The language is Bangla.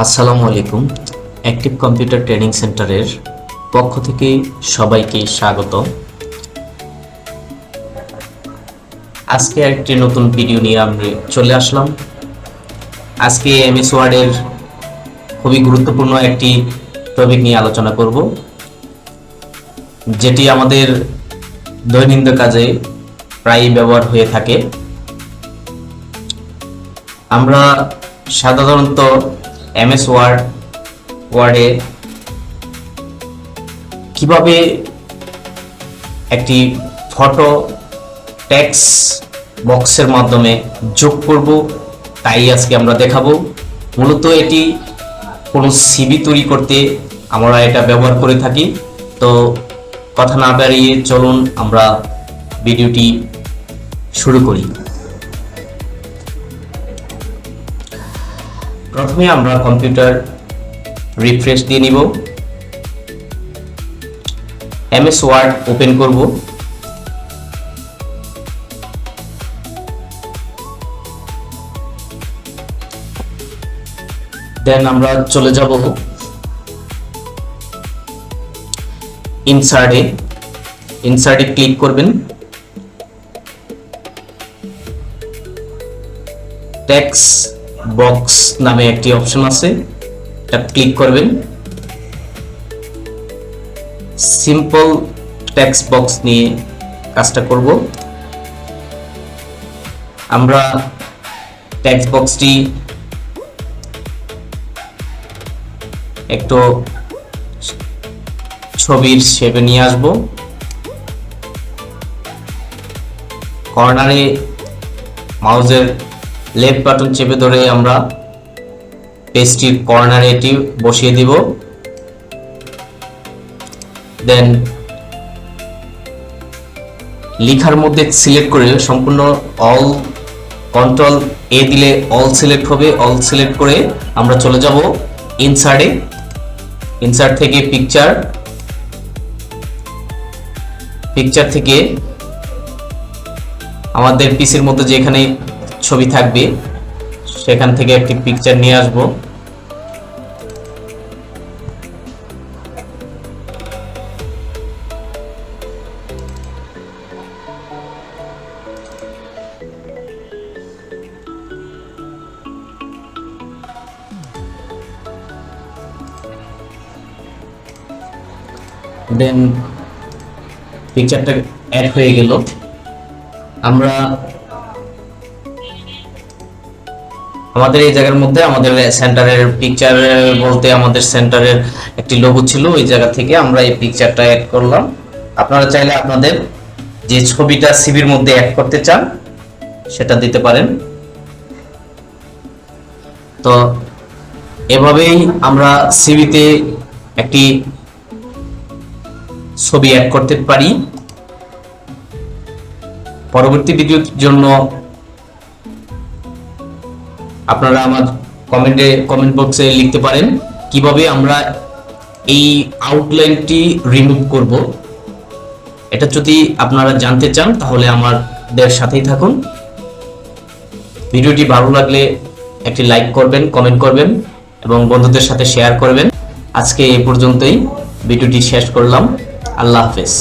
আসসালামু আলাইকুম। অ্যাক্টিভ কম্পিউটার ট্রেনিং সেন্টারের পক্ষ থেকে সবাইকে স্বাগত। আজকে একটি নতুন ভিডিও নিয়ে আমি চলে আসলাম। আজকে এমএস ওয়ার্ডের খুবই গুরুত্বপূর্ণ একটি টপিক নিয়ে আলোচনা করব, যেটি আমাদের দৈনন্দিন কাজে প্রায়ই ব্যবহার হয়ে থাকে। আমরা সাধারণত এমএস ওয়ার্ডে কিভাবে একটি ফটো টেক্সট বক্সের মাধ্যমে যোগ করব তাই আজকে আমরা দেখাবো। মূলত এটি কোনো সিভি তৈরি করতে আমরা এটা ব্যবহার করে থাকি। তো কথা না বাড়িয়ে চলুন আমরা ভিডিওটি শুরু করি। প্রথমে আমরা কম্পিউটার রিফ্রেশ দিয়ে নিব। এমএস ওয়ার্ড ওপেন করব। দেন আমরা চলে যাব ইনসার্টে ক্লিক করবেন। টেক্সট বক্স নামে একটি অপশন আছে, এটা ক্লিক করবেন। সিম্পল টেক্সট বক্স নিয়ে কাজটা করব। আমরা টেক্সট বক্সটি একটু ছবির শেপে নিয়ে আসব। কর্নারে মাউসের লেফট বাটন চেপে ধরে আমরা পেজটির কর্নারে এটি বসিয়ে দিব। দেন লেখার মধ্যে সিলেক্ট করে সম্পূর্ণ অল, কন্ট্রোল এ দিলে অল সিলেক্ট হবে। অল সিলেক্ট করে আমরা চলে যাব ইনসার্ট থেকে পিকচার থেকে আমাদের পিসির মধ্যে যেখানে ছবি থাকবে সেখান থেকে একটি পিকচার নিয়ে আসব। দেন পিকচারটা অ্যাড হয়ে গেল। আমরা আমাদের এই জায়গার মধ্যে আমাদের সেন্টারের পিকচার বলতে আমাদের সেন্টারের একটি লোগো ছিল, ওই জায়গা থেকে আমরা এই পিকচারটা অ্যাড করলাম। আপনারা চাইলে আপনাদের যে ছবিটা সিভির মধ্যে অ্যাড করতে চান সেটা দিতে পারেন। তো এভাবেই আমরা সিভিতে একটি ছবি অ্যাড করতে পারি। পরবর্তী ভিডিওর জন্য আপনারা আমার কমেন্ট বক্সে লিখতে পারেন কিভাবে আমরা এই আউটলাইনটি রিমুভ করব। এটা যদি আপনারা জানতে চান তাহলে আমাদের সাথেই থাকুন। ভিডিওটি ভালো লাগলে একটি লাইক করবেন, কমেন্ট করবেন এবং বন্ধুদের সাথে শেয়ার করবেন। আজকে এই পর্যন্তই ভিডিওটি শেষ করলাম। আল্লাহ হাফেজ।